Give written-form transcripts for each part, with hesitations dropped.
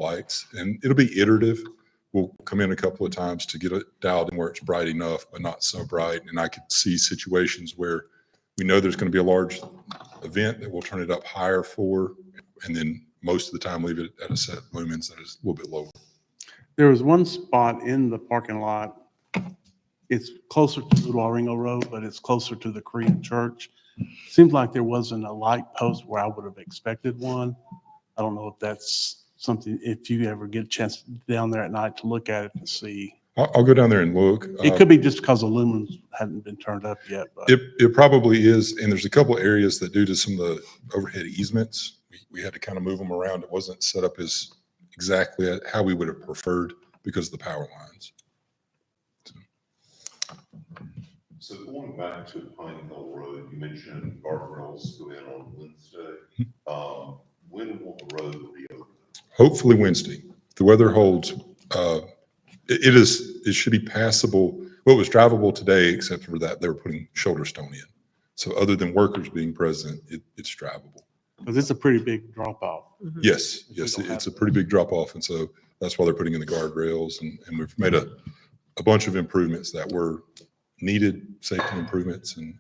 lights, and it'll be iterative. We'll come in a couple of times to get it dialed in where it's bright enough, but not so bright. And I could see situations where we know there's going to be a large event that we'll turn it up higher for, and then most of the time leave it at a set lumens that is a little bit lower. There was one spot in the parking lot. It's closer to Waringo Road, but it's closer to the Korean church. Seems like there wasn't a light post where I would have expected one. I don't know if that's something, if you ever get a chance down there at night to look at it to see. I'll go down there and look. It could be just because the lumens hadn't been turned up yet. But It probably is, and there's a couple of areas that due to some of the overhead easements, we had to kind of move them around. It wasn't set up as exactly how we would have preferred because of the power lines. So going back to Pine Hill Road, you mentioned guardrails go in on Wednesday. When will the road be open? Hopefully Wednesday. If the weather holds, it should be passable. Well, it was drivable today, except for that they were putting shoulder stone in. So other than workers being present, it's drivable. because it's a pretty big drop off. Mm-hmm. Yes, it's a pretty big drop off, and so that's why they're putting in the guardrails, and we've made a bunch of improvements that were needed, safety improvements and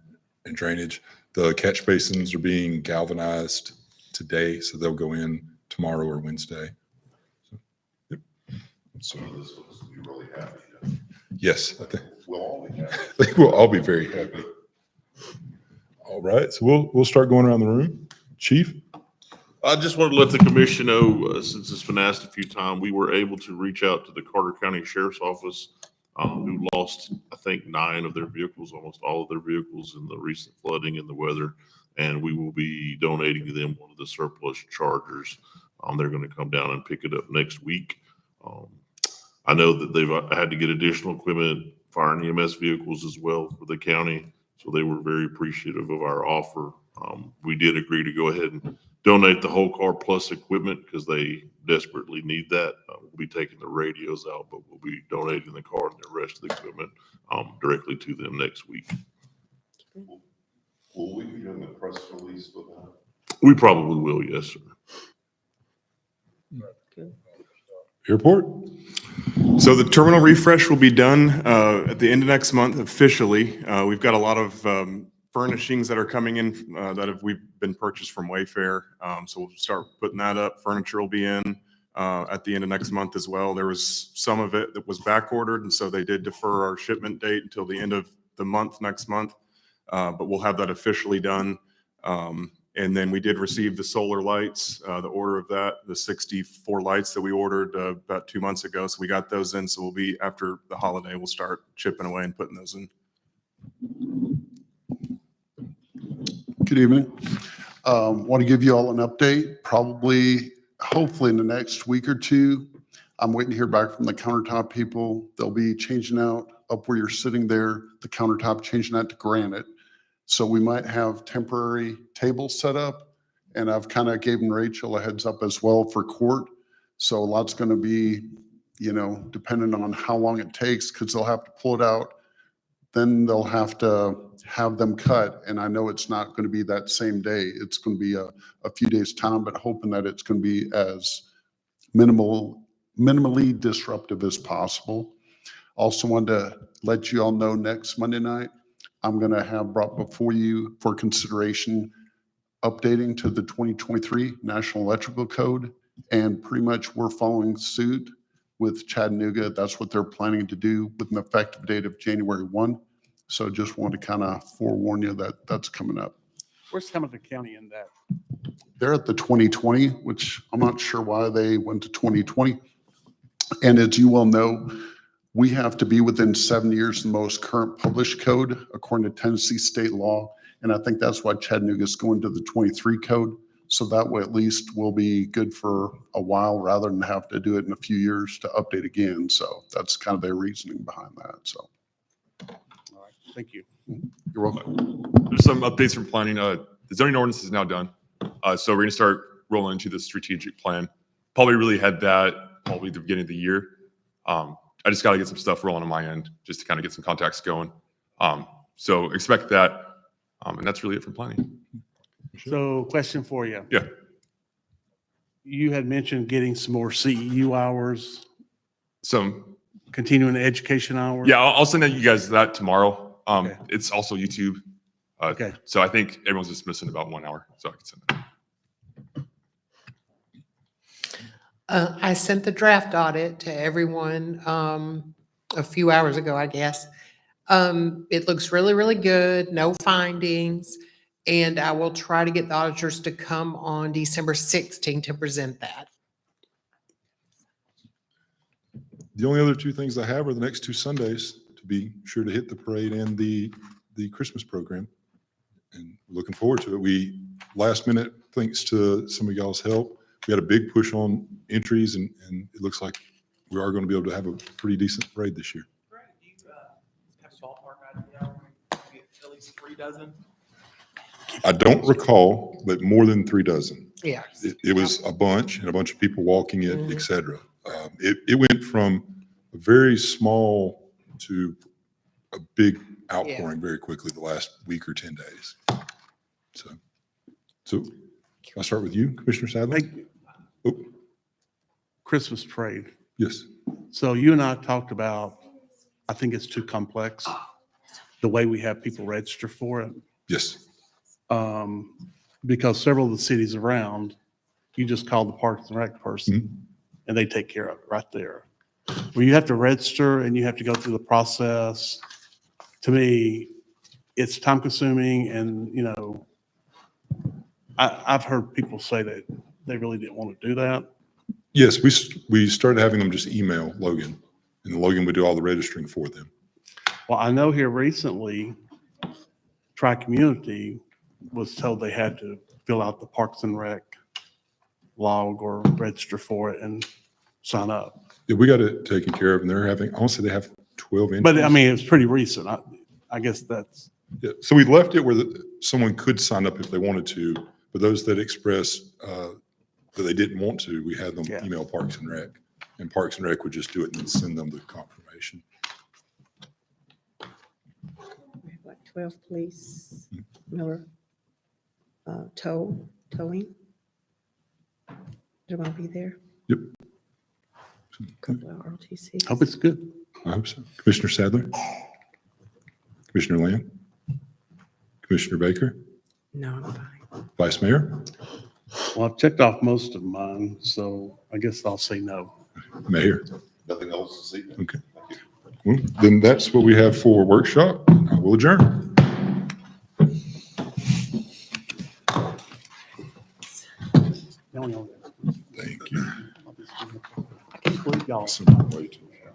drainage. The catch basins are being galvanized today, so they'll go in tomorrow or Wednesday. So, yep. So this looks to be really happy. Then. Yes, I think We'll all be happy. I think we'll all be very happy. All right, so we'll start going around the room. Chief? I just wanted to let the commission know, since it's been asked a few times, we were able to reach out to the Carter County Sheriff's Office, who lost, I think, 9 of their vehicles, almost all of their vehicles in the recent flooding and the weather. And we will be donating to them one of the surplus Chargers. They're going to come down and pick it up next week. I know that they've had to get additional equipment, fire and EMS vehicles as well for the county. So they were very appreciative of our offer. We did agree to go ahead and donate the whole car plus equipment because they desperately need that. We'll be taking the radios out, but we'll be donating the car and the rest of the equipment directly to them next week. Will we be doing a press release for that? We probably will, yes, sir. Airport? So the terminal refresh will be done at the end of next month officially. We've got a lot of furnishings that are coming in we've been purchased from Wayfair. So we'll start putting that up. Furniture will be in at the end of next month as well. There was some of it that was back ordered, and so they did defer our shipment date until the end of the month next month. But we'll have that officially done. And then we did receive the solar lights, the order of that, the 64 lights that we ordered about 2 months ago. So we got those in. So we'll be, after the holiday, we'll start chipping away and putting those in. Good evening. Want to give you all an update. Hopefully in the next week or two. I'm waiting to hear back from the countertop people. They'll be changing out up where you're sitting there, the countertop, changing that to granite. So we might have temporary tables set up, and I've kind of given Rachel a heads up as well for court. So a lot's going to be, depending on how long it takes, because they'll have to pull it out. Then they'll have to have them cut, and I know it's not going to be that same day. It's going to be a few days' time, but hoping that it's going to be as minimally disruptive as possible. Also wanted to let you all know next Monday night, I'm going to have brought before you for consideration updating to the 2023 National Electrical Code, and pretty much we're following suit with Chattanooga. That's what they're planning to do with an effective date of January 1. So just want to kind of forewarn you that that's coming up. Where's Hamilton County in that? They're at the 2020, which I'm not sure why they went to 2020. And as you well know, we have to be within 7 years of the most current published code according to Tennessee state law. And I think that's why Chattanooga is going to the 23 code. So that way at least we'll be good for a while rather than have to do it in a few years to update again. So that's kind of their reasoning behind that. So. All right, thank you. You're welcome. There's some updates from planning. The zoning ordinance is now done. So we're going to start rolling into the strategic plan. Probably really had that probably at the beginning of the year. I just got to get some stuff rolling on my end just to kind of get some contacts going. So expect that. And that's really it for planning. So question for you. Yeah. you had mentioned getting some more CEU hours, Some, continuing education hours. yeah, I'll send you guys that tomorrow. Okay. It's also YouTube. Okay. So I think everyone's just missing about 1 hour, so I can send that. I sent the draft audit to everyone a few hours ago, I guess. It looks really, really good, no findings. And I will try to get the auditors to come on December 16th to present that. The only other two things I have are the next 2 Sundays to be sure to hit the parade and the Christmas program. And looking forward to it. We, last minute, thanks to some of y'all's help, we had a big push on entries and it looks like we are going to be able to have a pretty decent parade this year. Right, do you have a ballpark idea, maybe at least 3 dozen? I don't recall, but more than 3 dozen. Yeah. It was a bunch and a bunch of people walking it, Mhm. et cetera. It went from a very small to a big outpouring very quickly the last week or 10 days. So I'll start with you, Commissioner Sadler. Hey, Oh, Christmas parade. yes. So you and I talked about, I think it's too complex, the way we have people register for it. Yes. Because several of the cities around, you just call the Parks and Rec person and they take care of it right there. Where you have to register and you have to go through the process. To me, it's time consuming and, you know, I've heard people say that they really didn't want to do that. Yes, we started having them just email Logan and Logan would do all the registering for them. Well, I know here recently, Tri-Community was told they had to fill out the Parks and Rec log or register for it and sign up. Yeah, we got it taken care of and they're having, honestly, they have 12 entries. But I mean, it's pretty recent. I guess that's, Yeah, so we left it where someone could sign up if they wanted to, but those that expressed that they didn't want to, we had them Yeah. email Parks and Rec, and Parks and Rec would just do it and then send them the confirmation. We have like 12 police, Miller, towing. They're gonna be there. Yep. Couple of ROTC. hope it's good. I hope so. Commissioner Sadler? Commissioner Lamb? Commissioner Baker? No, I'm fine. Vice Mayor? Well, I've checked off most of mine, so I guess I'll say no. Mayor? Nothing else this evening? Okay. Thank you. Well, then that's what we have for workshop. I will adjourn. No, no. Thank you. I can't believe y'all. Awesome. Way too fast.